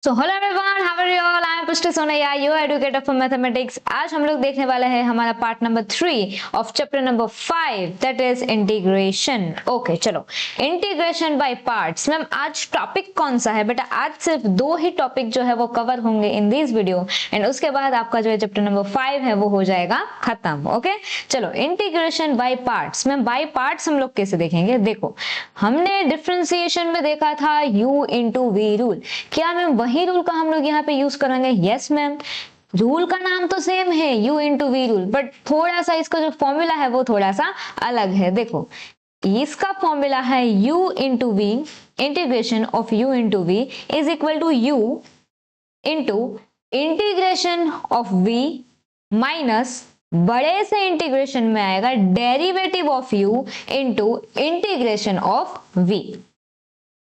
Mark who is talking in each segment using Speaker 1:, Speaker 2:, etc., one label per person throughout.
Speaker 1: So hello everyone, how are you all? I am Pushti Sonaiya, your educator for mathematics. आज हम लोग देखने वाले हैं हमारा part number 3 of chapter number 5, that is integration. Okay, चलो इंटीग्रेशन बाय पार्ट्स। मैम आज टॉपिक कौन सा है बेटा? आज सिर्फ दो ही टॉपिक जो है वो कवर होंगे इन दिस वीडियो, एंड उसके बाद आपका जो है चैप्टर नंबर 5 है वो हो जाएगा खत्म। ओके चलो, integration by parts. Ma'am by parts हम लोग कैसे देखेंगे? देखो, हमने डिफरेंशिएशन में देखा था u इंटू वी रूल। क्या मैम वही रूल का हम लोग यहाँ पे यूज करेंगे? यस मैम, रूल का नाम तो सेम है u into v rule, but थोड़ा सा इसका जो फॉर्मूला है वो थोड़ा सा अलग है। देखो, इसका फॉर्मूला है u into v, integration of u into v is equal to u into integration of v minus बड़े से इंटीग्रेशन में आएगा derivative of u into integration of v।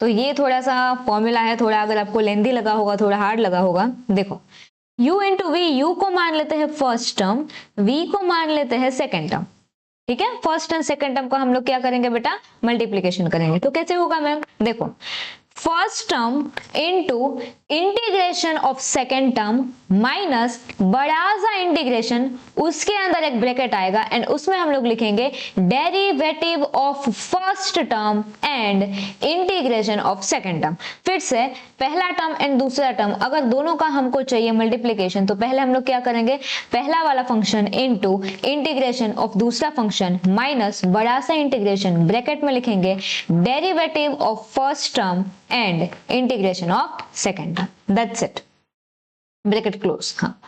Speaker 1: तो ये थोड़ा सा फॉर्मूला है, थोड़ा अगर आपको लेंदी लगा होगा, थोड़ा हार्ड लगा होगा। देखो, u इंटू वी, यू को मान लेते हैं फर्स्ट टर्म, v को मान लेते हैं सेकेंड टर्म। ठीक है, फर्स्ट एंड सेकेंड टर्म का हम लोग क्या करेंगे बेटा? मल्टीप्लीकेशन करेंगे। तो कैसे होगा मैम? देखो, first term into integration of second term minus बड़ा सा इंटीग्रेशन, उसके अंदर एक ब्रैकेट आएगा एंड उसमें हम लोग लिखेंगे derivative of first term and integration of second term. फिर से पहला टर्म एंड दूसरा टर्म, अगर दोनों का हमको चाहिए मल्टीप्लीकेशन, तो पहले हम लोग क्या करेंगे? पहला वाला फंक्शन इंटू इंटीग्रेशन ऑफ दूसरा फंक्शन माइनस बड़ा सा इंटीग्रेशन, ब्रैकेट में लिखेंगे derivative of first term and integration of second term. That's it, bracket close. हाँ,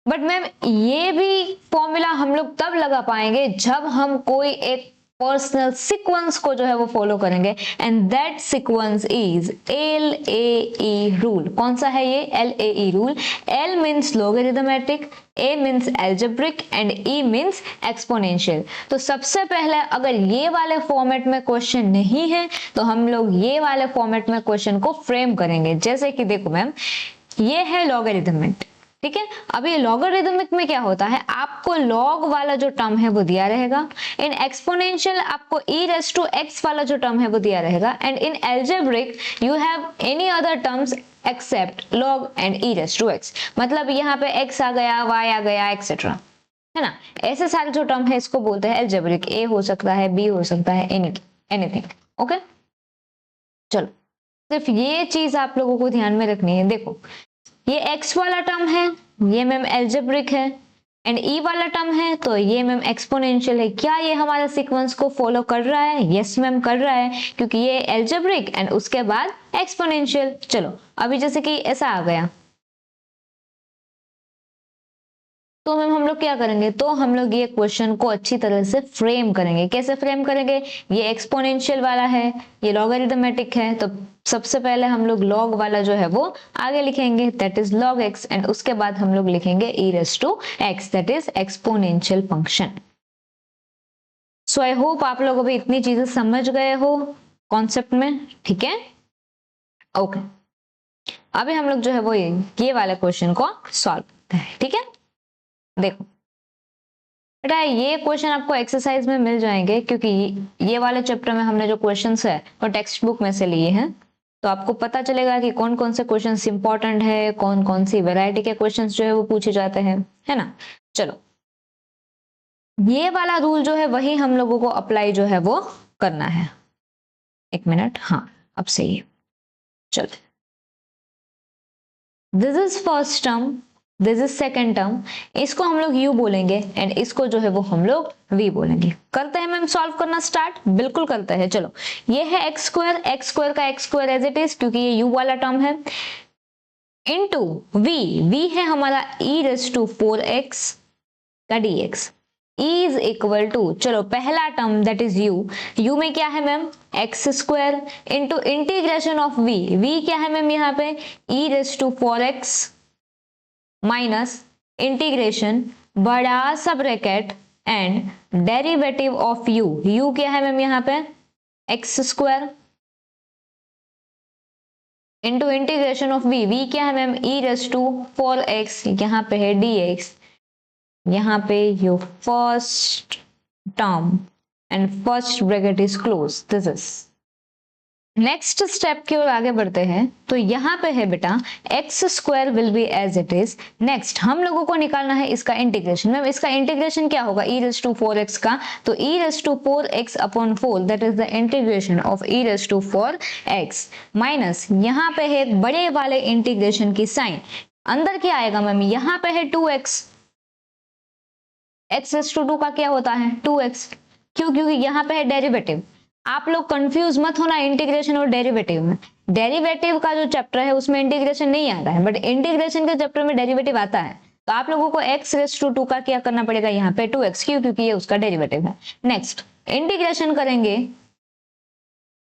Speaker 1: बट मैम ये भी फॉर्मूला हम लोग तब लगा पाएंगे जब हम कोई एक पर्सनल सीक्वेंस को जो है वो फॉलो करेंगे, and that sequence is LAE rule. कौन सा है ये? LAE rule. L means logarithmic, A means algebraic and E means exponential. तो सबसे पहले अगर ये वाले फॉर्मेट में क्वेश्चन नहीं है तो हम लोग ये वाले फॉर्मेट में क्वेश्चन को फ्रेम करेंगे। जैसे कि देखो मैम, ये है लॉगरिथमिक, ठीक है। अब ये लॉगरिथमिक में क्या होता है? आपको लॉग वाला जो टर्म है वो दिया रहेगा, इन एक्सपोनेंशियल आपको e रेज़ टू x वाला जो टर्म है वो दिया रहेगा, and in algebraic you have any other terms except log and e raise to x। मतलब यहाँ पे x आ गया, y आ गया, एक्सेट्रा, है ना। ऐसे सारे जो टर्म है इसको बोलते हैं एल्जेब्रिक। a हो सकता है, b हो सकता है, एनीथिंग। ओके चलो, सिर्फ ये चीज आप लोगों को ध्यान में रखनी है। देखो, ये x वाला टर्म है, ये मैम एल्जेब्रिक है, एंड e वाला टर्म है तो ये मैम एक्सपोनेंशियल है। क्या ये हमारा सीक्वेंस को फॉलो कर रहा है? यस मैम कर रहा है, क्योंकि ये एल्जेब्रिक एंड उसके बाद एक्सपोनेंशियल। चलो, अभी जैसे कि ऐसा आ गया तो मैम हम लोग क्या करेंगे? तो हम लोग ये क्वेश्चन को अच्छी तरह से फ्रेम करेंगे। कैसे फ्रेम करेंगे? ये एक्सपोनेंशियल वाला है, ये लॉगरिथमेटिक है, तो सबसे पहले हम लोग लॉग वाला जो है वो आगे लिखेंगे, that is log x, and उसके बाद हम लोग लिखेंगे e raise to x, that is exponential function. So I hope आप लोग अभी इतनी चीजें समझ गए हो कॉन्सेप्ट में, ठीक है। ओके, अभी हम लोग जो है वो ये वाले क्वेश्चन को सॉल्व करते हैं, ठीक है। देखो बेटा, ये क्वेश्चन आपको एक्सरसाइज में मिल जाएंगे, क्योंकि ये वाले चैप्टर में हमने जो क्वेश्चंस है वो टेक्स्ट बुक में से लिए हैं। तो आपको पता चलेगा कि कौन कौन से क्वेश्चंस इंपॉर्टेंट है, कौन कौन सी वैरायटी के क्वेश्चंस जो है वो पूछे जाते हैं, है ना। चलो, ये वाला रूल जो है वही हम लोगों को अप्लाई जो है वो करना है। एक मिनट, हाँ अब सही है। चलो, this is first term, this is second term, इसको हम लोग u बोलेंगे एंड इसको जो है वो हम लोग v बोलेंगे। करते हैं मैम सॉल्व करना स्टार्ट? बिल्कुल करते हैं। चलो, ये है एक्स स्क्वायर का x square as it is, क्योंकि ये u वाला टर्म है, इनटू v है हमारा e रेज़ टू 4x का dx इज इक्वल टू, चलो पहला टर्म दैट इज u में क्या है ma'am? X square into integration of v क्या है मैम यहाँ पे? e raise to 4x minus integration बड़ा सा bracket and derivative of u क्या है मैम यहाँ पे? X square into integration of v क्या है ma'am? e raise to 4x, यहाँ पे है dx, यहाँ पे your first term and first bracket is close, this is next step की ओर आगे बढ़ते हैं। तो यहाँ पे है बेटा x square will be as it is. Next हम लोगों को निकालना है इसका इंटीग्रेशन। मैम इसका इंटीग्रेशन क्या होगा, e रेज टू 4x का, तो e raise to 4x upon 4 that is the integration of e raise to 4x minus यहाँ पे है बड़े वाले इंटीग्रेशन की साइन, अंदर क्या आएगा मैम, यहाँ पे है 2x, x रेज टू 2 का क्या होता है 2x, क्यों, क्योंकि यहाँ पे है डेरिवेटिव। आप लोग कंफ्यूज मत होना इंटीग्रेशन और डेरिवेटिव में। डेरिवेटिव का जो चैप्टर है उसमें इंटीग्रेशन नहीं आता है, बट इंटीग्रेशन के चैप्टर में डेरिवेटिव आता है। तो आप लोगों को x रेज टू 2 का क्या करना पड़ेगा, यहाँ पे 2x, क्यों, क्योंकि ये उसका डेरिवेटिव है। नेक्स्ट इंटीग्रेशन करेंगे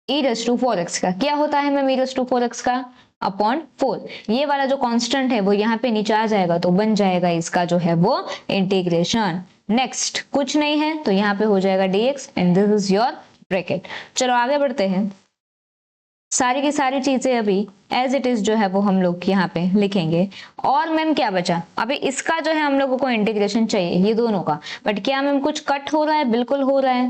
Speaker 1: e रेज टू 4x का, क्या होता है ma'am e raise to 4x का अपॉन 4, ये वाला जो कांस्टेंट है वो यहाँ पे नीचे आ जाएगा, तो बन जाएगा इसका जो है वो इंटीग्रेशन। नेक्स्ट कुछ नहीं है तो यहाँ पे हो जाएगा dx and this is your bracket. चलो आगे बढ़ते हैं। सारी की सारी चीजें अभी एज इट इज जो है वो हम लोग यहाँ पे लिखेंगे। और मैम क्या बचा, अभी इसका जो है हम लोगों को इंटीग्रेशन चाहिए ये दोनों का, बट क्या मैम कुछ कट हो रहा है, बिल्कुल हो रहा है।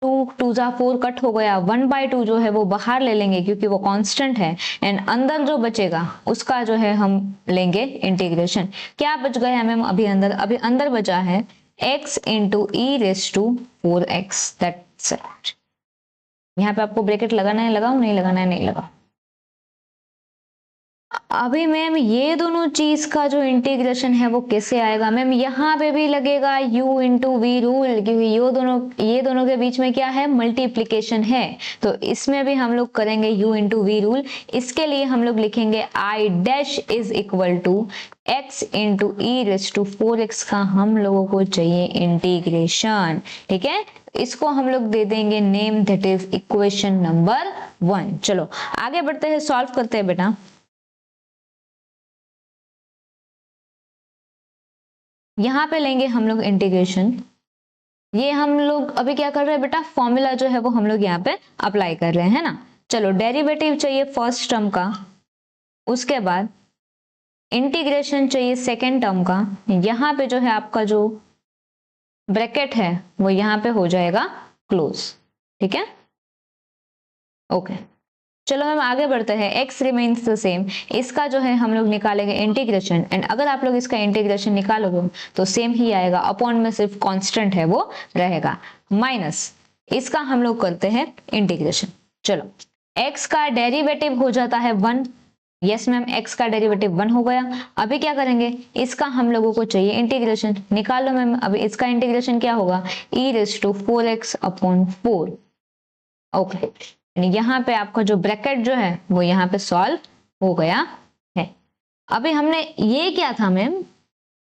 Speaker 1: 2 2 जा 4 कट हो गया, 1/2 जो है वो बाहर ले लेंगे क्योंकि वो कांस्टेंट है, एंड अंदर जो बचेगा उसका जो है हम लेंगे इंटीग्रेशन। क्या बच गया मैम अभी अंदर बचा है x into e raise to 4x, that's it. यहाँ पे आपको ब्रैकेट लगाना है, लगाऊं, नहीं लगाना है, नहीं लगा। अभी मैम ये दोनों चीज का जो इंटीग्रेशन है वो कैसे आएगा, मैम यहाँ पे भी लगेगा u इंटू वी रूल, क्योंकि ये दोनों के बीच में क्या है, मल्टीप्लीकेशन है, तो इसमें भी हम लोग करेंगे u इंटू वी रूल। इसके लिए हम लोग लिखेंगे i dash is equal to x into e raise to 4x का हम लोगों को चाहिए इंटीग्रेशन, ठीक है। इसको हम लोग दे देंगे name, that is equation number 1। चलो आगे बढ़ते हैं, सॉल्व करते हैं बेटा। यहाँ पे लेंगे हम लोग इंटीग्रेशन, ये हम लोग अभी क्या कर रहे हैं बेटा, फॉर्मूला जो है वो हम लोग यहाँ पे अप्लाई कर रहे हैं ना। चलो डेरिवेटिव चाहिए फर्स्ट टर्म का, उसके बाद इंटीग्रेशन चाहिए सेकेंड टर्म का। यहाँ पे जो है आपका जो ब्रैकेट है वो यहाँ पे हो जाएगा क्लोज, ठीक है, ओके। चलो हम आगे बढ़ते हैं, x रिमेन्स द सेम, इसका जो है हम लोग निकालेंगे इंटीग्रेशन, एंड अगर आप लोग इसका इंटीग्रेशन निकालोगे तो सेम ही आएगा, अपॉन में सिर्फ कांस्टेंट है वो रहेगा, माइनस इसका हम लोग करते हैं इंटीग्रेशन। चलो x का डेरिवेटिव हो जाता है 1, यस मैम x का डेरिवेटिव 1 हो गया। अभी क्या करेंगे, इसका हम लोगों को चाहिए इंटीग्रेशन, निकाल लो मैम। अभी इसका इंटीग्रेशन क्या होगा, e raise to 4x upon 4, okay. यहाँ पे आपका जो ब्रैकेट जो है वो यहाँ पे सॉल्व हो गया है। अभी हमने ये क्या था मैम,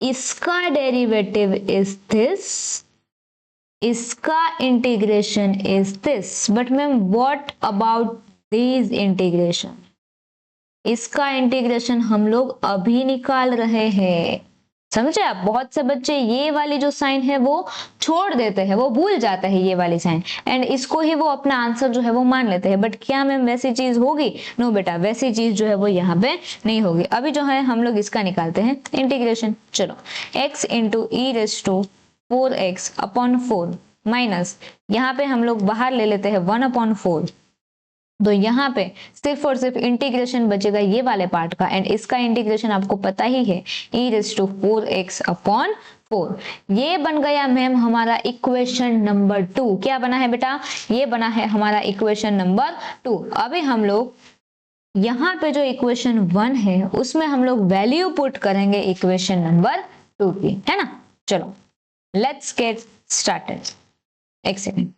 Speaker 1: इसका डेरिवेटिव इज दिस, इसका integration is this, but ma'am what about this integration, इसका इंटीग्रेशन हम लोग अभी निकाल रहे हैं, समझे आप। बहुत से बच्चे ये वाली जो साइन है वो छोड़ देते हैं, वो भूल जाते हैं ये वाली साइन, एंड इसको ही वो अपना आंसर जो है वो मान लेते हैं, बट क्या मैम वैसी चीज होगी, नो बेटा वैसी चीज जो है वो यहाँ पे नहीं होगी। अभी जो है हम लोग इसका निकालते हैं इंटीग्रेशन। चलो x into e raise to 4x upon 4 minus यहाँ पे हम लोग बाहर ले लेते हैं 1/4, तो यहाँ पे सिर्फ और सिर्फ इंटीग्रेशन बचेगा ये वाले पार्ट का, एंड इसका इंटीग्रेशन आपको पता ही है e raise to 4x upon 4। ये बन गया मैम हमारा इक्वेशन नंबर 2। क्या बना है बेटा, ये बना है हमारा इक्वेशन नंबर 2। अभी हम लोग यहाँ पे जो इक्वेशन 1 है उसमें हम लोग वैल्यू पुट करेंगे इक्वेशन नंबर 2 की, है ना। चलो लेट्स गेट स्टार्टेड, एक सेकेंड,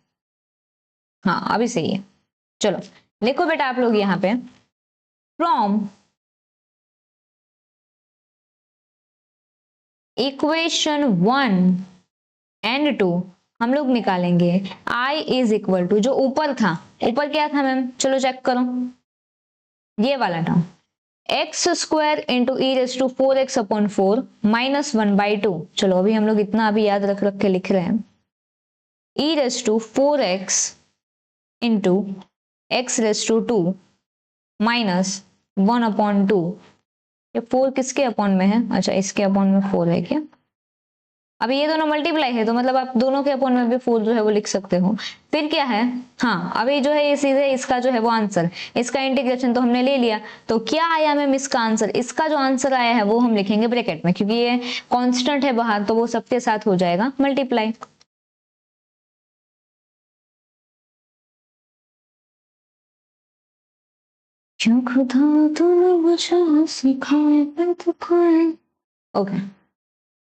Speaker 1: हाँ अभी सही है। चलो लिखो बेटा आप लोग यहाँ पे, फ्रॉम इक्वेशन 1 एंड 2 हम लोग निकालेंगे i इज इक्वल टू, जो ऊपर था, ऊपर क्या था मैम, चलो चेक करो, ये वाला term x square into e raise to 4x upon 4 minus 1/2। चलो अभी हम लोग इतना अभी याद रख के लिख रहे हैं, e raise to 4x into x raise to 2 minus 1/2। ये 4 किसके अपॉन में है, अच्छा इसके अपॉन में 4 है क्या, अभी ये दोनों मल्टीप्लाई है तो मतलब आप दोनों के अपॉन में भी 4 जो है वो लिख सकते हो। फिर क्या है, हाँ अभी जो है ये सीधे इसका जो है वो आंसर, इसका इंटीग्रेशन तो हमने ले लिया, तो क्या आया मैम इसका आंसर, इसका जो आंसर आया है वो हम लिखेंगे ब्रैकेट में, क्योंकि ये कांस्टेंट है बाहर तो वो सबके साथ हो जाएगा मल्टीप्लाई। क्यों खुदा तूने मुझे सिखाया तो कोई। ओके,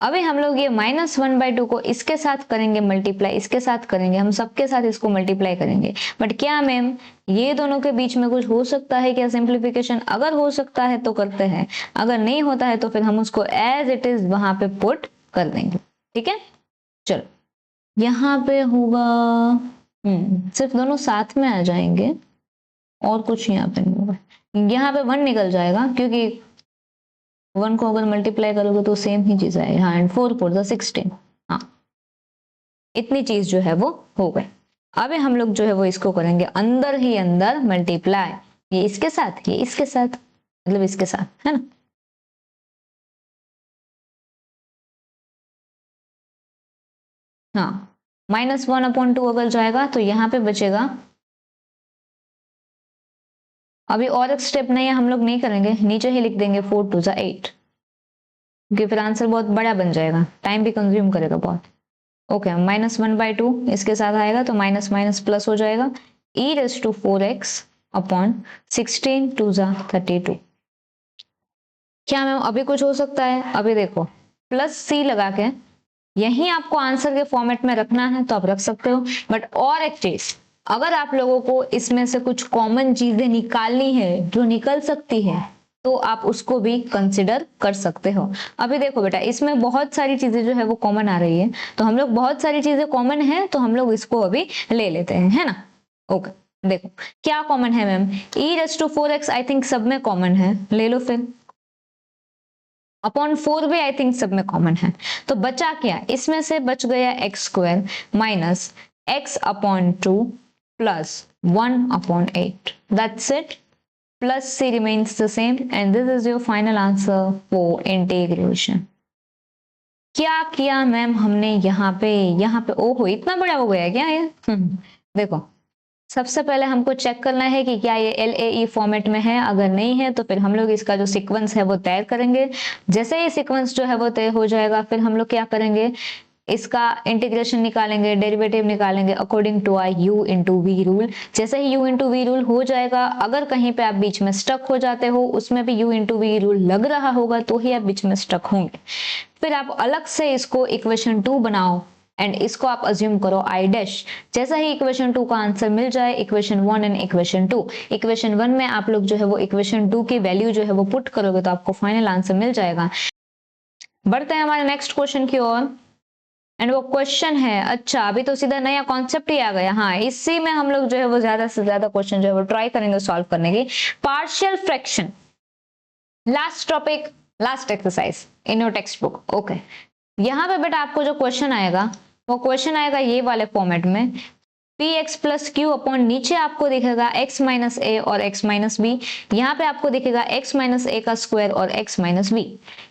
Speaker 1: अभी हम लोग ये -1/2 को इसके साथ करेंगे मल्टीप्लाई, इसके साथ करेंगे, हम सबके साथ इसको मल्टीप्लाई करेंगे। बट क्या मैम ये दोनों के बीच में कुछ हो सकता है क्या सिंप्लीफिकेशन? अगर हो सकता है तो करते हैं, अगर नहीं होता है तो फिर हम उसको एज इट इज वहां पे पुट कर देंगे। ठीक है, चलो यहाँ पे होगा सिर्फ दोनों साथ में आ जाएंगे और कुछ यहाँ पे नहीं होगा। यहाँ पे 1 निकल जाएगा क्योंकि 1 को अगर मल्टीप्लाई करोगे तो सेम ही चीज आएगी। हाँ, एंड 4 4 16। हाँ, इतनी चीज जो है वो हो गई। अब हम लोग जो है वो इसको करेंगे अंदर ही अंदर मल्टीप्लाई, ये इसके साथ, ये इसके साथ, मतलब इसके साथ, है ना। हाँ, -1/2 अगर जाएगा तो यहाँ पे बचेगा। अभी और एक स्टेप नहीं है, हम लोग नहीं करेंगे, नीचे ही लिख देंगे 4 2 8, क्योंकि फिर आंसर बहुत बड़ा बन जाएगा, टाइम भी कंज्यूम करेगा बहुत। ओके, -1/2 इसके साथ आएगा तो माइनस माइनस प्लस हो जाएगा, e⁻⁴x/16 2 32। क्या मैम अभी कुछ हो सकता है? अभी देखो +c लगा के यही आपको आंसर के फॉर्मेट में रखना है तो आप रख सकते हो। बट और एक चीज, अगर आप लोगों को इसमें से कुछ कॉमन चीजें निकालनी है जो निकल सकती है तो आप उसको भी कंसिडर कर सकते हो। अभी देखो बेटा, इसमें बहुत सारी चीजें जो है वो कॉमन आ रही है, तो हम लोग बहुत सारी चीजें कॉमन है तो हम लोग इसको अभी ले लेते हैं, है ना। ओके, देखो क्या कॉमन है मैम, e⁻⁴x आई थिंक सब में कॉमन है, ले लो फिर। अपॉन 4 भी आई थिंक सब में कॉमन है, तो बचा क्या, इसमें से बच गया x² minus x/2 plus 1/8, that's it, plus c remains the same and this is your final answer for integration। क्या किया मैम हमने यहाँ पे ओहो इतना बड़ा हो गया क्या ये। देखो सबसे पहले हमको चेक करना है कि क्या ये LAE फॉर्मेट में है, अगर नहीं है तो फिर हम लोग इसका जो सीक्वेंस है वो तय करेंगे। जैसे ही सीक्वेंस जो है वो तय हो जाएगा फिर हम लोग क्या करेंगे, इसका इंटीग्रेशन निकालेंगे, डेरिवेटिव निकालेंगे according to our u into v rule. जैसे ही u इंटू वी रूल हो जाएगा, अगर कहीं पे आप बीच में स्टक हो जाते हो, उसमें भी u इंटू वी रूल लग रहा होगा तो ही आप बीच में स्टक होंगे। फिर आप अलग से इसको इक्वेशन 2 बनाओ एंड इसको आप अज्यूम करो i'। जैसा ही इक्वेशन 2 का आंसर मिल जाए, इक्वेशन 1 एंड इक्वेशन 2, इक्वेशन 1 में आप लोग जो है वो इक्वेशन 2 की वैल्यू जो है वो पुट करोगे तो आपको फाइनल आंसर मिल जाएगा। बढ़ते हैं हमारे नेक्स्ट क्वेश्चन की ओर, एंड वो क्वेश्चन है, अच्छा अभी तो सीधा नया कॉन्सेप्ट ही आ गया। हाँ, इसी में हम लोग जो है वो ज्यादा से ज्यादा क्वेश्चन जो है वो ट्राई करेंगे सॉल्व करने की। Partial fraction, last topic, last exercise in your text book. Okay, यहाँ पे बेटा आपको जो क्वेश्चन आएगा वो क्वेश्चन आएगा ये वाले फॉर्मेट में, px प्लस क्यू अपॉन नीचे आपको दिखेगा x माइनस ए और x माइनस बी, यहाँ पे आपको दिखेगा x माइनस ए का स्क्वायर और x माइनस बी।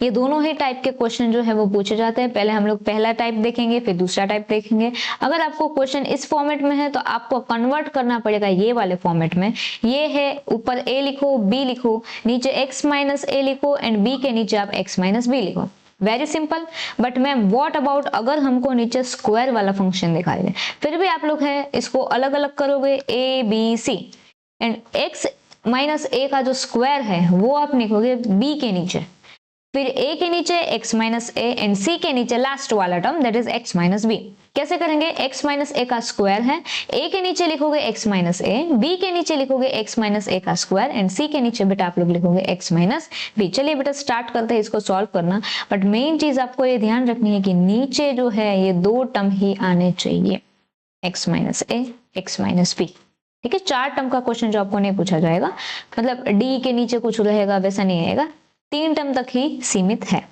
Speaker 1: ये दोनों ही टाइप के क्वेश्चन जो है वो पूछे जाते हैं। पहले हम लोग पहला टाइप देखेंगे फिर दूसरा टाइप देखेंगे। अगर आपको क्वेश्चन इस फॉर्मेट में है तो आपको कन्वर्ट करना पड़ेगा ये वाले फॉर्मेट में। ये है ऊपर a लिखो, b लिखो, नीचे x माइनस ए लिखो एंड b के नीचे आप x माइनस बी लिखो। Very simple. But ma'am what about अगर हमको नीचे स्क्वायर वाला फंक्शन दिखाई दे, फिर भी आप लोग है इसको अलग अलग करोगे, a b c and x minus a का जो स्क्वायर है वो आप लिखोगे b के नीचे, फिर a के नीचे x minus a and c के नीचे लास्ट वाला term that is x minus b. कैसे करेंगे, x माइनस ए का स्क्वायर है, a के नीचे लिखोगे x माइनस ए, b के नीचे लिखोगे x माइनस ए का स्क्वायर एंड c के नीचे बेटा आप लोग लिखोगे x माइनस बी। चलिए बेटा स्टार्ट करते हैं इसको सॉल्व करना। बट मेन चीज आपको ये ध्यान रखनी है कि नीचे जो है ये दो टर्म ही आने चाहिए, x माइनस ए, x माइनस बी। ठीक है, 4 टर्म का क्वेश्चन जो आपको नहीं पूछा जाएगा, मतलब d के नीचे कुछ रहेगा वैसा नहीं आएगा, 3 टर्म तक ही सीमित है।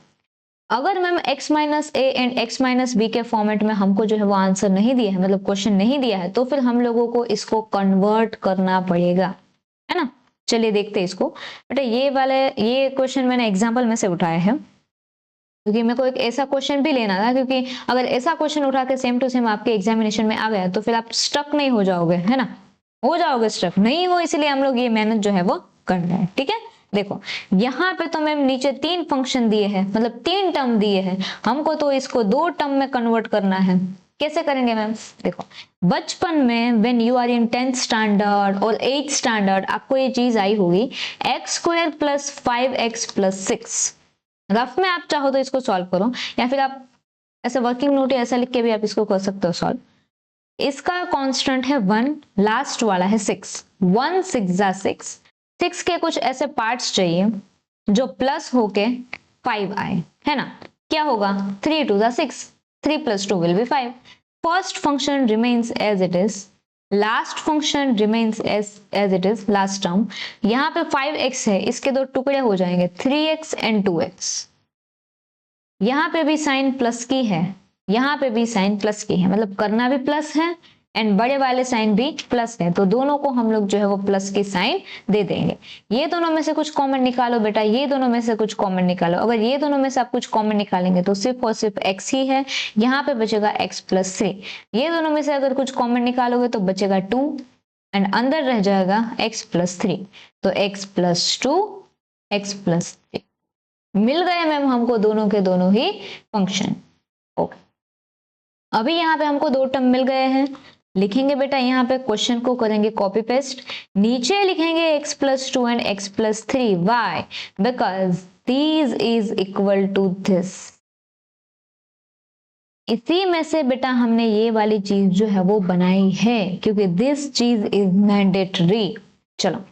Speaker 1: अगर ma'am x minus a and x minus b के फॉर्मेट में हमको जो है वो आंसर नहीं दिया है, मतलब क्वेश्चन नहीं दिया है, तो फिर हम लोगों को इसको कन्वर्ट करना पड़ेगा, है ना। चलिए देखते हैं इसको। बेटा ये क्वेश्चन मैंने एग्जाम्पल में से उठाया है। क्योंकि मेरे को एक ऐसा क्वेश्चन भी लेना था, क्योंकि अगर ऐसा क्वेश्चन उठा के सेम टू सेम आपके एग्जामिनेशन में आ गया तो फिर आप स्टक नहीं हो जाओगे, है ना, हो जाओगे स्टक नहीं हो, इसलिए हम लोग ये मेहनत जो है वो कर रहे हैं। ठीक है, देखो यहाँ पे तो मैम नीचे 3 फंक्शन दिए हैं, मतलब 3 टर्म दिए हैं, हमको तो इसको 2 टर्म में कन्वर्ट करना है। कैसे करेंगे मैम, देखो बचपन में when you are in 10th standard और 8th स्टैंडर्ड आपको ये चीज आई होगी, x² + 5x + 6। रफ में आप चाहो तो इसको सॉल्व करो, या फिर आप ऐसे वर्किंग नोट ऐसा लिख के भी आप इसको कर सकते हो सॉल्व। इसका कांस्टेंट है 1, लास्ट वाला है 6, 1 6 6, 6 के कुछ ऐसे पार्ट्स चाहिए जो प्लस होके 5 आए, है ना। क्या होगा, 3 2 6, 3 + 2 will be 5। First function remains as it is, last function remains as it is, last term. यहाँ पे 5x है, इसके 2 टुकड़े हो जाएंगे, 3x and 2x। यहाँ पे भी साइन प्लस की है, यहाँ पे भी साइन प्लस की है, मतलब करना भी प्लस है एंड बड़े वाले साइन भी प्लस है, तो दोनों को हम लोग जो है वो प्लस की साइन दे देंगे। ये दोनों में से कुछ कॉमन निकालो बेटा, ये दोनों में से कुछ कॉमन निकालो। अगर ये दोनों में से आप कुछ कॉमन निकालेंगे तो सिर्फ और सिर्फ x ही है, यहाँ पे बचेगा x + 3। ये दोनों में से अगर कुछ कॉमन निकालोगे तो बचेगा 2 एंड अंदर रह जाएगा x + 3, तो x + 2 x + 3 मिल गए मैम हमको दोनों के दोनों ही फंक्शन। ओके, अभी यहाँ पे हमको 2 टर्म मिल गए हैं। लिखेंगे बेटा यहाँ पे, क्वेश्चन को करेंगे कॉपी पेस्ट, नीचे लिखेंगे x + 2 and x + 3। Why, because this is equal to this. इसी में से बेटा हमने ये वाली चीज जो है वो बनाई है, क्योंकि दिस चीज इज मैंडेटरी। चलो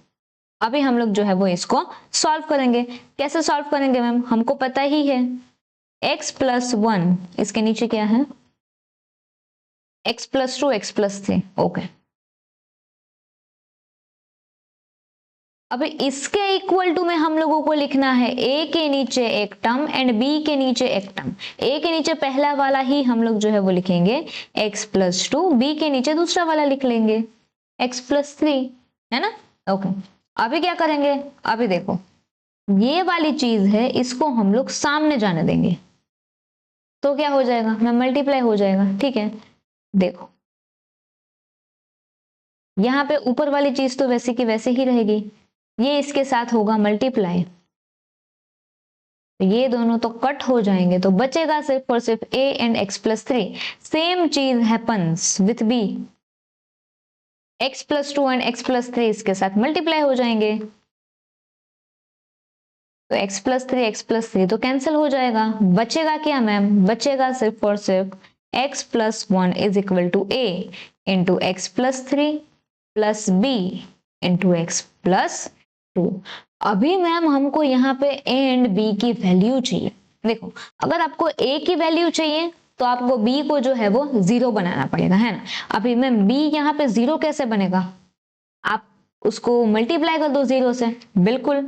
Speaker 1: अभी हम लोग जो है वो इसको सॉल्व करेंगे। कैसे सॉल्व करेंगे मैम, हमको पता ही है x + 1, इसके नीचे क्या है, x + 2 x + 3। ओके, अब इसके इक्वल टू में हम लोगों को लिखना है a के नीचे एक टर्म एंड b के नीचे एक टर्म। a के नीचे पहला वाला ही हम लोग जो है वो लिखेंगे x + 2, b के नीचे दूसरा वाला लिख लेंगे x + 3, है ना। ओके, अभी क्या करेंगे, अभी देखो ये वाली चीज है, इसको हम लोग सामने जाने देंगे तो क्या हो जाएगा मैम, मल्टीप्लाई हो जाएगा। ठीक है, देखो यहाँ पे ऊपर वाली चीज तो वैसे की वैसे ही रहेगी, ये इसके साथ होगा मल्टीप्लाई, ये दोनों तो कट हो जाएंगे, तो बचेगा सिर्फ और सिर्फ a एंड x + 3। सेम चीज happens with b, x + 2 and x + 3 इसके साथ मल्टीप्लाई हो जाएंगे, तो x + 3 x + 3 तो कैंसिल हो जाएगा। बचेगा क्या मैम, बचेगा सिर्फ और सिर्फ x + 1 = a into x + 3 plus b into x + 2। अभी मैम हमको यहाँ पे a एंड b की वैल्यू चाहिए। देखो अगर आपको a की वैल्यू चाहिए तो आपको b को जो है वो 0 बनाना पड़ेगा, है ना। अभी मैम b यहाँ पे 0 कैसे बनेगा, आप उसको मल्टीप्लाई कर दो 0 से। बिल्कुल,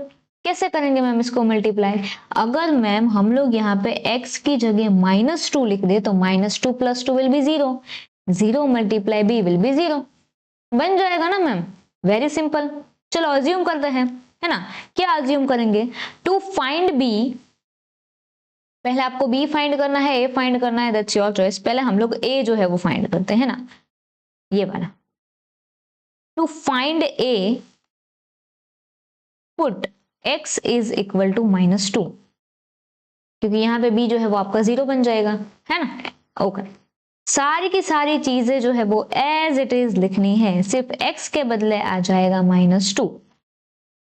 Speaker 1: कैसे करेंगे मैम इसको मल्टीप्लाई, अगर मैम हम लोग यहाँ पे x की जगह -2 लिख दे तो -2 + 2 will be 0, 0 × b will be 0, बन जाएगा ना मैम, वेरी सिंपल। चलो अज्यूम करते हैं, है ना। क्या अज्यूम करेंगे, टू फाइंड b, पहले आपको b फाइंड करना है, a फाइंड करना है, दैट्स योर चॉइस। पहले हम लोग a जो है वो फाइंड करते हैं ना, ये वाला। To find a put x = -2, क्योंकि यहाँ पे b जो है वो आपका 0 बन जाएगा, है ना। ओके, सारी की सारी चीजें जो है वो एज इट इज लिखनी है, सिर्फ x के बदले आ जाएगा -2,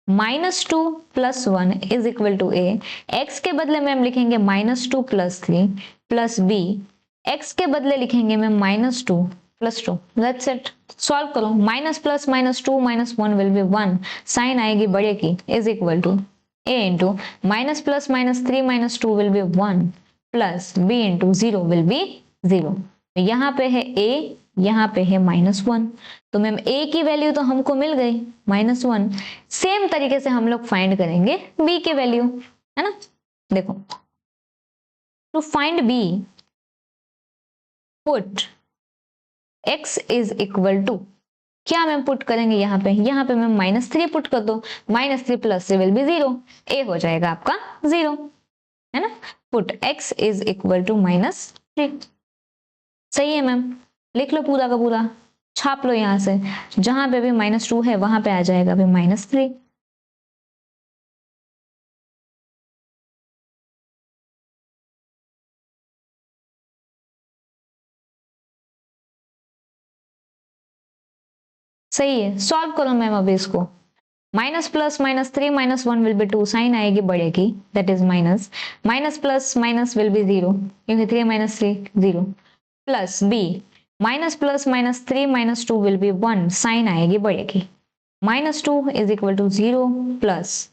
Speaker 1: -2 + 1 = a, x के बदले में हम लिखेंगे -2 + 3 प्लस b, x के बदले लिखेंगे मैं -2 + 2, दैट्स इट। सॉल्व करो, minus plus -2 - 1 will be 1, sign आएगी बड़े की, = a into -+-3 - 2 will be 1 plus b into 0 will be 0। यहाँ पे है a, यहाँ पे है -1, तो मैम a की वैल्यू तो हमको मिल गई -1। सेम तरीके से हम लोग फाइंड करेंगे b की वैल्यू, है ना। देखो, to find b put x = क्या मैम पुट करेंगे यहाँ पे मैम -3 पुट कर दो, -3 + 3 विल बी 0, a हो जाएगा आपका 0। है ना। Put x is equal to -3। सही है मैम, लिख लो पूरा का पूरा, छाप लो यहां से, जहां पे भी -2 है वहां पे आ जाएगा अभी -3। सही है, सॉल्व करो मैम अभी इसको। Minus plus -3 -1 will be 2, sign आएगी बढ़ेगी, that is minus. Minus plus minus will be 0, क्योंकि 3 - 3 0, plus b minus plus -3 -2 will be 1, sign आएगी बढ़ेगी। -2 is equal to 0 plus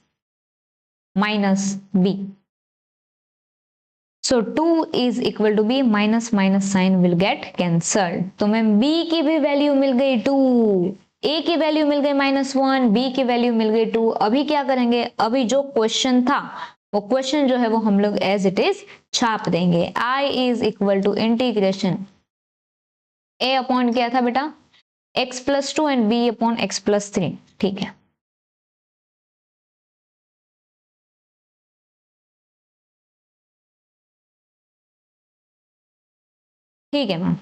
Speaker 1: minus b, so 2 is equal to b, minus minus sign will get cancelled. तो ma'am b की भी value मिल गई 2, ए की value मिल गई -1, B की वैल्यू मिल गई 2। अभी क्या करेंगे, अभी जो क्वेश्चन था वो क्वेश्चन जो है वो हम लोग एज इट इज छाप देंगे। i is equal to integration a upon क्या था बेटा, x+2 and b upon x+3। ठीक है, ठीक है मैम।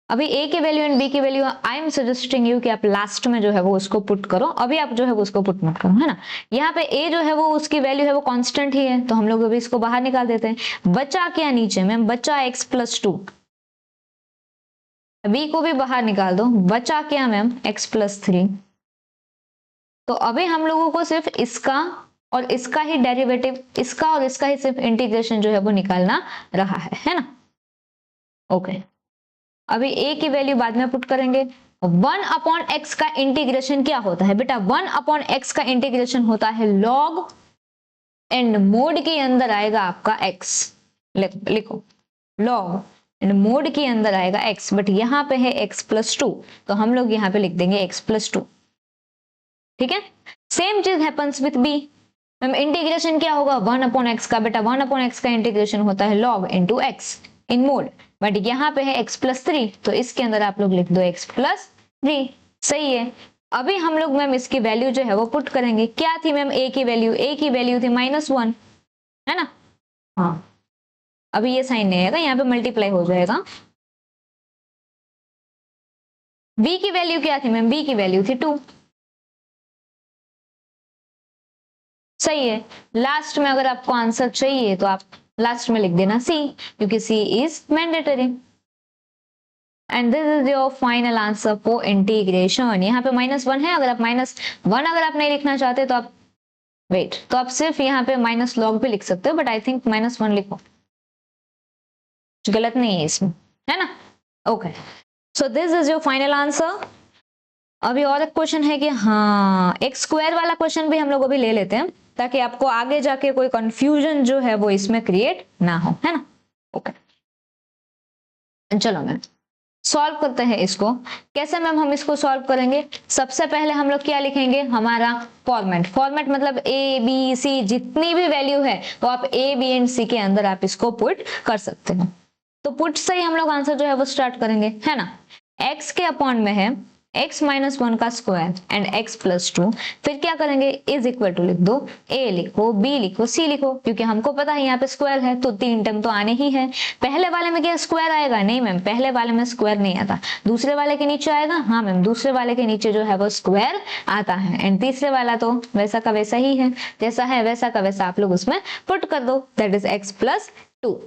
Speaker 1: अभी a की वैल्यू एंड b की value I am suggesting you कि आप लास्ट में जो है वो उसको पुट करो, अभी आप जो है वो उसको पुट मत करो, है ना। यहाँ पे a जो है वो उसकी वैल्यू है वो कांस्टेंट ही है, तो हम लोग अभी इसको बाहर निकाल देते हैं। बचा क्या नीचे मैम, बचा x+2, b को भी बाहर निकाल दो, बचा क्या मैम x+3। तो अभी हम लोगों को सिर्फ इसका और इसका ही डेरिवेटिव, इसका और इसका ही सिर्फ इंटीग्रेशन जो है वो निकालना रहा है ना। ओके, अभी a की वैल्यू बाद में पुट करेंगे। 1/x का इंटीग्रेशन क्या होता है बेटा, 1/x का इंटीग्रेशन होता है log एंड मोड के अंदर आएगा आपका x, लिखो log एंड मोड के अंदर आएगा x, बट यहां पे है x+2, तो हम लोग यहां पे लिख देंगे x+2। ठीक है, सेम चीज happens with b। Ma'am integration क्या होगा 1/x का, बेटा 1/x का इंटीग्रेशन होता है log into x in mode, but यहाँ पे है x+3, तो इसके अंदर आप लोग लिख दो x+3। सही है, अभी हम लोग मैम इसकी वैल्यू जो है वो पुट करेंगे। क्या थी मैम a की वैल्यू, a की वैल्यू थी -1, है ना। हाँ, अभी ये साइन नहीं आएगा, यहाँ पे मल्टीप्लाई हो जाएगा। b की वैल्यू क्या थी मैम, b की वैल्यू थी 2। सही है, लास्ट में अगर आपको आंसर चाहिए तो आप लास्ट में लिख देना C, क्योंकि C is mandatory. And this is your final answer for integration. यहाँ पे -1 है, अगर आप -1 अगर आप नहीं लिखना चाहते तो आप वेट, तो आप सिर्फ यहाँ पे माइनस लॉग भी लिख सकते हो, बट आई थिंक -1 लिखो, गलत नहीं है इसमें, है ना। Okay, so this is your final answer. अभी और एक क्वेश्चन है कि हाँ, एक स्क्वायर वाला क्वेश्चन भी हम लोग अभी ले लेते हैं, ताकि आपको आगे जाके कोई कंफ्यूजन जो है वो इसमें क्रिएट ना हो, है ना। ओके, चलो मैम सॉल्व करते हैं इसको। कैसे मैम हम इसको सॉल्व करेंगे, सबसे पहले हम लोग क्या लिखेंगे, हमारा फॉर्मेट मतलब a b c जितनी भी वैल्यू है वो आप a b एंड c के अंदर आप इसको पुट कर सकते हो। तो पुट से ही हम लोग आंसर जो है वो स्टार्ट करेंगे, है ना। x के अपॉन में है x-1 का स्क्वायर एंड x+2, फिर क्या करेंगे, इज इक्वल टू लिख दो, a लिखो, b लिखो, c लिखो, क्योंकि हमको पता है यहाँ पे स्क्वायर है तो 3 टर्म तो आने ही है। पहले वाले में क्या स्क्वायर आएगा, नहीं मैम पहले वाले में स्क्वायर नहीं आता। दूसरे वाले के नीचे आएगा, हाँ मैम दूसरे वाले के नीचे जो है वो स्क्वायर आता है, एंड तीसरे वाला तो वैसा का वैसा ही है, जैसा है वैसा का वैसा आप लोग उसमें पुट कर दो, दैट इज x+2।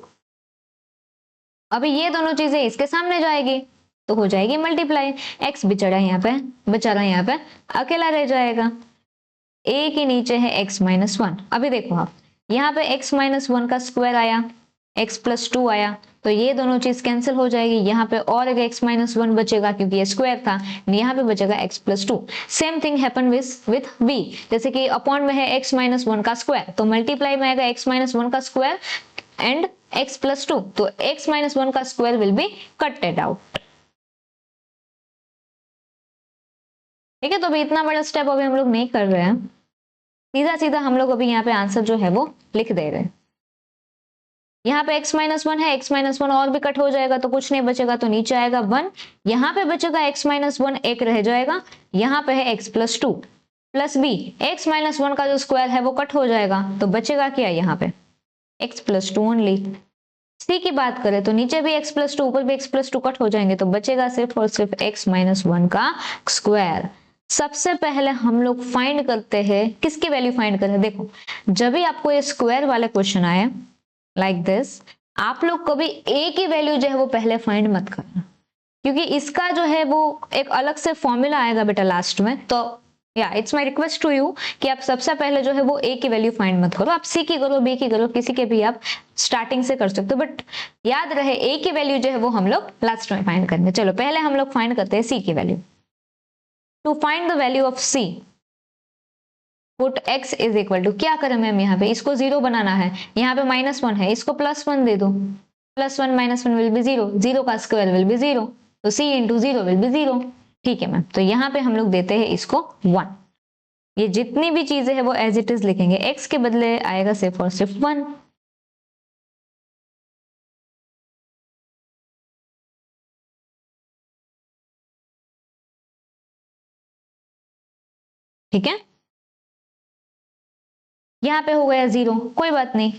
Speaker 1: अभी ये दोनों चीजें इसके सामने जाएगी तो हो जाएगी मल्टीप्लाई, x बेचारा यहाँ पे बेचारा यहाँ पे अकेला रह जाएगा, a के नीचे है x-1। अभी देखो आप यहाँ पे x-1 का स्क्वायर आया, x+2 आया, तो ये दोनों चीज कैंसिल हो जाएगी। यहाँ पे और एक x-1 बचेगा क्योंकि ये स्क्वायर था, यहाँ पे बचेगा x+2। Same thing happen with b, जैसे कि अपॉन में है x-1 का स्क्वायर, तो मल्टीप्लाई में आएगा x-1 का स्क्वायर एंड x+2, तो x-1 का स्क्वायर विल बी कटेड आउट। ठीक है, तो अभी इतना बड़ा स्टेप अभी हम लोग नहीं कर रहे हैं, सीधा सीधा हम लोग अभी यहाँ पे आंसर जो है वो लिख दे रहे हैं। यहाँ पे x-1 है, x-1 और भी कट हो जाएगा तो कुछ नहीं बचेगा, तो नीचे आएगा 1, यहाँ पे बचेगा x-1 एक रह जाएगा, यहाँ पे है x+2 प्लस b, x-1 का जो स्क्वायर है वो कट हो जाएगा तो बचेगा क्या, यहाँ पे x प्लस टू ओनली। सी की बात करें तो नीचे भी x प्लस टू, ऊपर भी x प्लस टू कट हो जाएंगे, तो बचेगा सिर्फ और सिर्फ x माइनस वन का स्क्वायर। सबसे पहले हम लोग फाइंड करते हैं, किसकी वैल्यू फाइंड करें। देखो जब भी आपको ये स्क्वायर वाले क्वेश्चन आए लाइक दिस, आप लोग कभी a की वैल्यू जो है वो पहले फाइंड मत करना, क्योंकि इसका जो है वो एक अलग से फॉर्मूला आएगा बेटा लास्ट में। तो या it's my request to you कि आप सबसे पहले जो है वो a की वैल्यू फाइंड मत करो, आप c की करो, b की करो, किसी के भी आप स्टार्टिंग से कर सकते हो, बट याद रहे a की वैल्यू जो है वो हम लोग लास्ट में फाइंड करेंगे। चलो पहले हम लोग फाइंड करते हैं c की value. To find the value of c, put x is equal to, क्या करें मैम यहाँ पे, इसको जीरो बनाना है, यहाँ पे माइनस वन है, इसको प्लस वन दे दो, plus one minus one will B zero, zero का स्क्वायर विल बी जीरो, तो c into zero will be zero. ठीक है मैम, तो यहाँ पे हम लोग देते हैं इसको वन। ये जितनी भी चीजें हैं वो एज इट इज लिखेंगे, x के बदले आएगा सिर्फ और सिर्फ वन। ठीक है, यहाँ पे हो गया जीरो, कोई बात नहीं,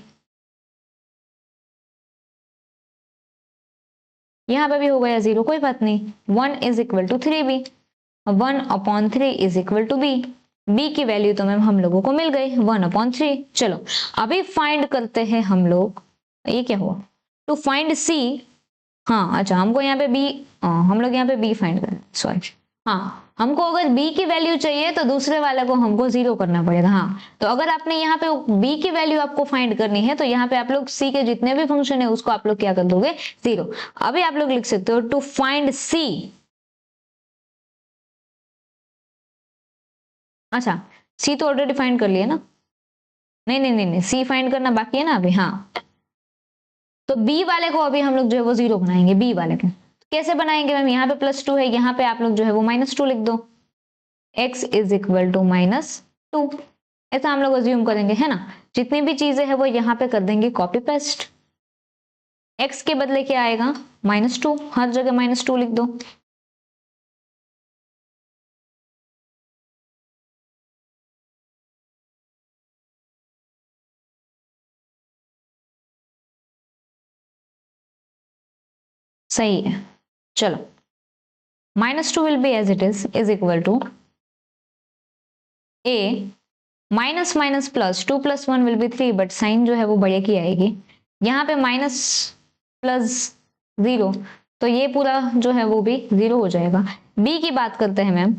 Speaker 1: यहाँ पे भी हो गया जीरो, कोई बात नहीं। One is equal to three b, one upon three is equal to b, b की वैल्यू तो मैम हम लोगों को मिल गई वन अपॉन थ्री। चलो अभी फाइंड करते हैं हम लोग, ये क्या हुआ, टू फाइंड सी। हाँ अच्छा, हमको यहाँ पे बी, हम लोग यहाँ पे बी फाइंड करें, सॉरी, हाँ हमको अगर b की वैल्यू चाहिए तो दूसरे वाले को हमको जीरो करना पड़ेगा। हाँ तो अगर आपने यहाँ पे b की वैल्यू आपको फाइंड करनी है तो यहाँ पे आप लोग c के जितने भी फंक्शन है उसको आप लोग क्या कर दोगे, जीरो। अभी आप लोग लिख सकते हो टू फाइंड c। अच्छा c तो ऑलरेडी फाइंड कर लिया ना, नहीं नहीं नहीं नहीं, c फाइंड करना बाकी है ना अभी। हाँ तो b वाले को अभी हम लोग जो है वो जीरो बनाएंगे, b वाले को कैसे बनाएंगे मैम, यहाँ पे प्लस टू है, यहाँ पे आप लोग जो है वो माइनस टू लिख दो, x is equal to minus two, ऐसा हम लोग अज्यूम करेंगे है ना। जितनी भी चीजें हैं वो यहाँ पे कर देंगे कॉपी पेस्ट, x के बदले क्या आएगा माइनस टू, हर जगह माइनस टू लिख दो। सही है, चलो minus two will be as it is equal to a minus minus plus, two plus one will be three, but sign जो है वो बड़े की आएगी, यहाँ पे माइनस प्लस जीरो, तो ये पूरा जो है वो भी जीरो हो जाएगा। b की बात करते हैं मैम,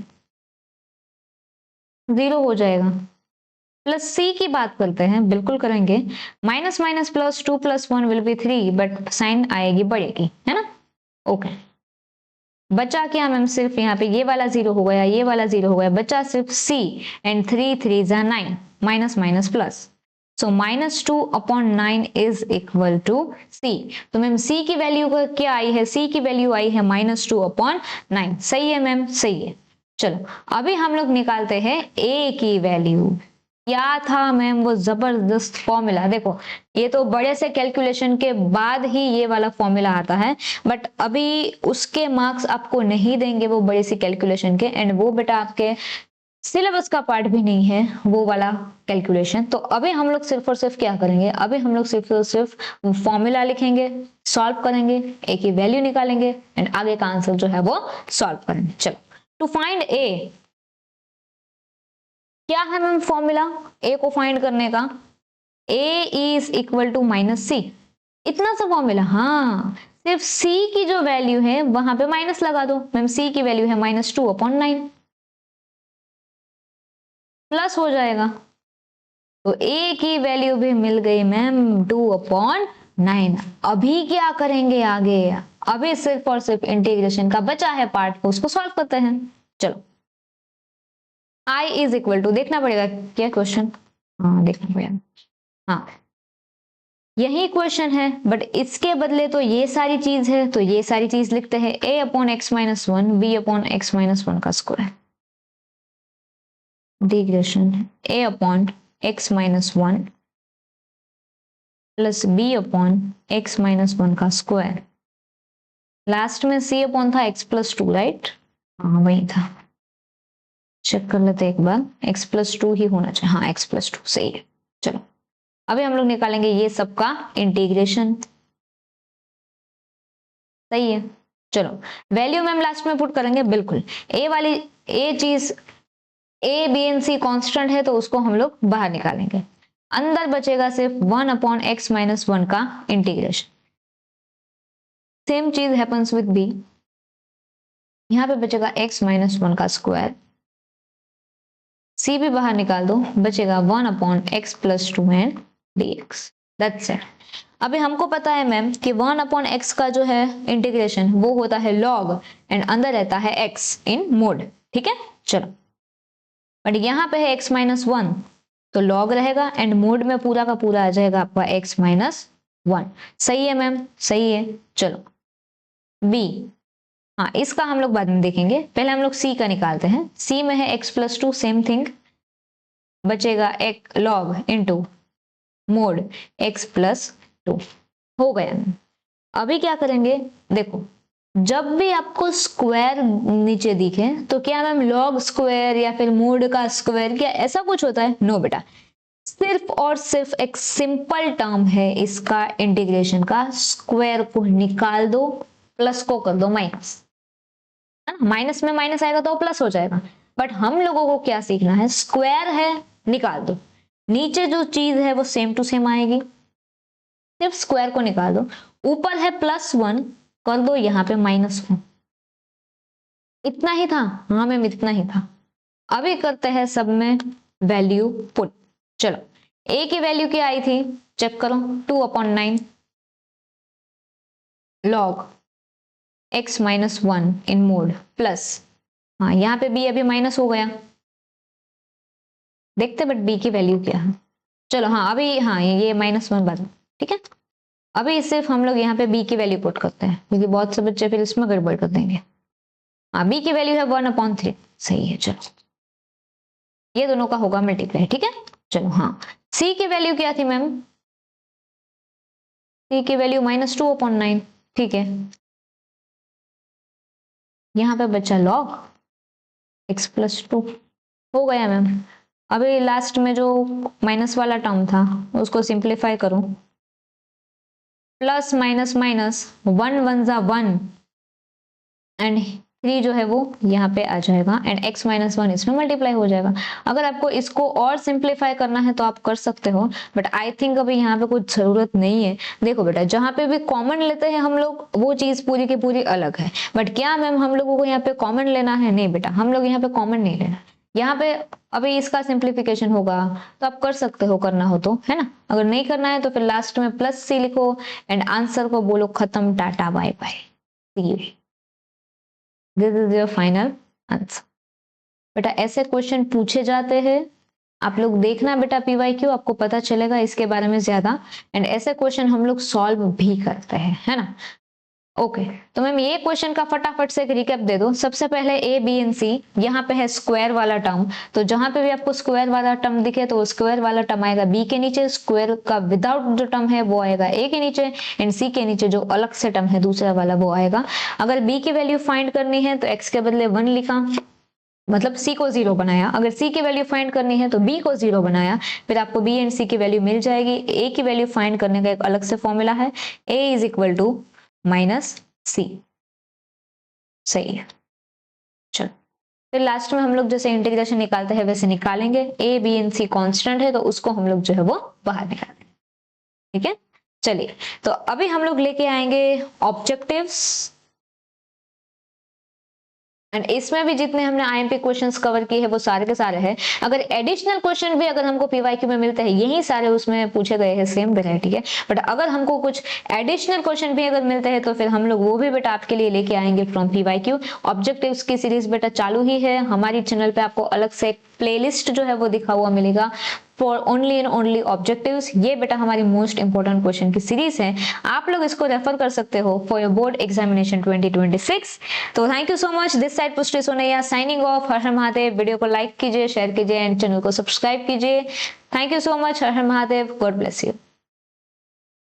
Speaker 1: जीरो हो जाएगा। प्लस c की बात करते हैं, बिल्कुल करेंगे, minus minus plus, two plus one will be three, but sign आएगी बड़े की, है ना। ओके बचा क्या मैम, सिर्फ यहाँ पे ये वाला जीरो हो गया, ये वाला जीरो हो गया, बचा सिर्फ c, एंड थ्री थ्री जा nine, minus minus plus, so minus two upon nine is equal to c। तो मैम c की वैल्यू का क्या आई है, c की वैल्यू आई है माइनस टू अपॉन नाइन। सही है मैम, सही है। चलो अभी हम लोग निकालते हैं a की वैल्यू। क्या था मैम वो जबरदस्त फॉर्मूला, देखो ये तो बड़े से कैलकुलेशन के बाद ही ये वाला फॉर्मूला आता है, बट अभी उसके मार्क्स आपको नहीं देंगे वो बड़े से कैलकुलेशन के, एंड वो बेटा आपके सिलेबस का पार्ट भी नहीं है वो वाला कैलकुलेशन। तो अभी हम लोग सिर्फ और सिर्फ क्या करेंगे, अभी हम लोग सिर्फ और सिर्फ फॉर्मूला लिखेंगे, सॉल्व करेंगे, a की वैल्यू निकालेंगे, एंड आगे का आंसर जो है वो सॉल्व करेंगे। चलो टू फाइंड a, क्या है मैम फॉर्मूला a को फाइंड करने का, a is equal to minus c, इतना सा फॉर्मूला। हाँ सिर्फ c की जो वैल्यू है वहां पे माइनस लगा दो, मैम c की वैल्यू है minus two upon nine, plus हो जाएगा, तो a की वैल्यू भी मिल गई मैम टू अपॉन नाइन। अभी क्या करेंगे आगे, अभी सिर्फ और सिर्फ इंटीग्रेशन का बचा है पार्ट, को उसको सॉल्व करते हैं। चलो i इज इक्वल टू, देखना पड़ेगा क्या क्वेश्चन, हाँ देखना पड़ेगा, हाँ यही क्वेश्चन है, बट इसके बदले तो ये सारी चीज है, तो ये सारी चीज लिखते हैं a upon x minus one, b upon x minus one का square, integration a upon x minus one plus b upon x minus one का स्क्वायर, लास्ट में c अपॉन था x प्लस टू, राइट, हाँ वही था, check कर लेते एक बार, x प्लस टू ही होना चाहिए, हाँ x प्लस टू सही है। चलो अभी हम लोग निकालेंगे ये सबका इंटीग्रेशन। सही है, चलो वैल्यू में हम लास्ट में पुट करेंगे, बिल्कुल ए वाली ए चीज a b and c constant है तो उसको हम लोग बाहर निकालेंगे। अंदर बचेगा सिर्फ 1/x-1 का इंटीग्रेशन। सेम चीज हैपन्स विद बी, यहां पे बचेगा x-1 का स्क्वायर, सी भी बाहर निकाल दो, बचेगा 1/x+2 and dx। That's it. अभी हमको पता है मैम कि 1/x का जो है इंटीग्रेशन वो होता है log एंड अंदर रहता है x इन मोड, ठीक है। चलो बट यहाँ पे है x-1 तो log रहेगा एंड मोड में पूरा का पूरा आ जाएगा आपका x-1। सही है मैम, सही है। चलो b, हाँ इसका हम लोग बाद में देखेंगे, पहले हम लोग c का निकालते हैं। c में है x+2, सेम थिंग, बचेगा एक log इंटू मोड x+2। हो गया। अभी क्या करेंगे, देखो जब भी आपको स्क्वायर नीचे दिखे तो क्या मैम लॉग स्क्वायर या फिर मोड का स्क्वायर, क्या ऐसा कुछ होता है? नो बेटा, सिर्फ और सिर्फ एक सिंपल टर्म है इसका इंटीग्रेशन का, स्क्वायर को निकाल दो, प्लस को कर दो माइनस, है ना। माइनस में माइनस आएगा तो प्लस हो जाएगा। बट हम लोगों को क्या सीखना है, स्क्वायर है निकाल दो, नीचे जो चीज है वो सेम टू सेम आएगी, सिर्फ स्क्वायर को निकाल दो। ऊपर है +1 कर दो यहाँ पे -1। इतना ही था? हाँ मैम इतना ही था। अभी करते हैं सब में वैल्यू पुट। चलो a की वैल्यू क्या आई थी चेक करो, 2/9 log x-1 इन मोड प्लस, हाँ यहाँ पे b अभी माइनस हो गया, देखते बट b की वैल्यू क्या है। चलो हाँ अभी हाँ ये -1 बना, ठीक है। अभी सिर्फ हम लोग यहाँ पे b की वैल्यू पुट करते हैं क्योंकि बहुत से बच्चे फिर इसमें गड़बड़ कर देंगे। हाँ b की वैल्यू है 1/3, सही है। चलो ये दोनों का होगा मल्टीप्लाई, ठीक है। चलो हाँ c की वैल्यू क्या थी मैम, c की वैल्यू -2/9, ठीक है। यहाँ पे बचा log x+2, हो गया मैम। अभी लास्ट में जो माइनस वाला टर्म था उसको सिंप्लीफाई करो, प्लस माइनस माइनस 1 1 जा 1 एंड 3 जो है वो यहाँ पे आ जाएगा एंड x-1 इसमें मल्टीप्लाई हो जाएगा। अगर आपको इसको और सिंप्लीफाई करना है तो आप कर सकते हो, बट आई थिंक अभी यहाँ पे कुछ जरूरत नहीं है। देखो बेटा जहाँ पे भी कॉमन लेते हैं हम लोग वो चीज पूरी की पूरी अलग है, बट क्या मैम हम लोगों को यहाँ पे कॉमन लेना है? नहीं बेटा, हम लोग यहाँ पे कॉमन नहीं लेना। यहाँ पे अभी इसका सिंप्लीफिकेशन होगा तो आप कर सकते हो, करना हो तो, है ना। अगर नहीं करना है तो फिर लास्ट में +c लिखो एंड आंसर को बोलो खत्म, tata bye bye, this is your final answer. बेटा ऐसे क्वेश्चन पूछे जाते हैं, आप लोग देखना बेटा PYQ, आपको पता चलेगा इसके बारे में ज्यादा, एंड ऐसे क्वेश्चन हम लोग सॉल्व भी करते हैं, है ना। ओके तो मैम ये क्वेश्चन का फटाफट से एक रिकैप दे दो। सबसे पहले A B and C, यहाँ पे है स्क्वायर वाला टर्म, तो जहां पे भी आपको स्क्वायर वाला टर्म दिखे तो स्क्वायर वाला टर्म आएगा B के नीचे, स्क्वायर का विदाउट जो टर्म है वो आएगा A के नीचे, एंड C के नीचे जो अलग से टर्म है दूसरा वाला वो आएगा। अगर B की वैल्यू फाइंड करनी है तो x के बदले 1 लिखा, मतलब C को 0 बनाया। अगर C की वैल्यू फाइंड करनी है तो B को 0 बनाया, फिर आपको B एंड C की वैल्यू मिल जाएगी। A की वैल्यू फाइंड करने का एक अलग से फॉर्मूला है, A = -C, सही है। चलो फिर लास्ट में हम लोग जैसे इंटीग्रेशन निकालते हैं वैसे निकालेंगे। A B and C constant है तो उसको हम लोग जो है वो बाहर निकालेंगे, ठीक है। चलिए तो अभी हम लोग लेके आएंगे ऑब्जेक्टिव्स, एंड इसमें भी जितने हमने IMP क्वेश्चंस कवर किए हैं वो सारे के सारे हैं। अगर एडिशनल क्वेश्चन भी अगर हमको PYQ में मिलते हैं, यही सारे उसमें पूछे गए हैं, सेम वेराइटी है, बट अगर हमको कुछ एडिशनल क्वेश्चन भी अगर मिलते हैं तो फिर हम लोग वो भी बेटा आपके लिए लेके आएंगे फ्रॉम PYQ। ऑब्जेक्टिव्स की सीरीज बेटा चालू ही है हमारी चैनल पे, आपको अलग से एक प्लेलिस्ट जो है वो दिखा हुआ मिलेगा for only and only objectives. ये बेटा हमारी मोस्ट इंपोर्टेंट क्वेश्चन की सीरीज है, आप लोग इसको रेफर कर सकते हो फॉर योर बोर्ड एग्जामिनेशन 2026। तो thank you so much, this side पुष्टि सोनैया साइनिंग ऑफ। हर हर महादेव। वीडियो को लाइक कीजिए, शेयर कीजिए एंड चैनल को सब्सक्राइब कीजिए। Thank you so much, her her Mahadev, God bless you.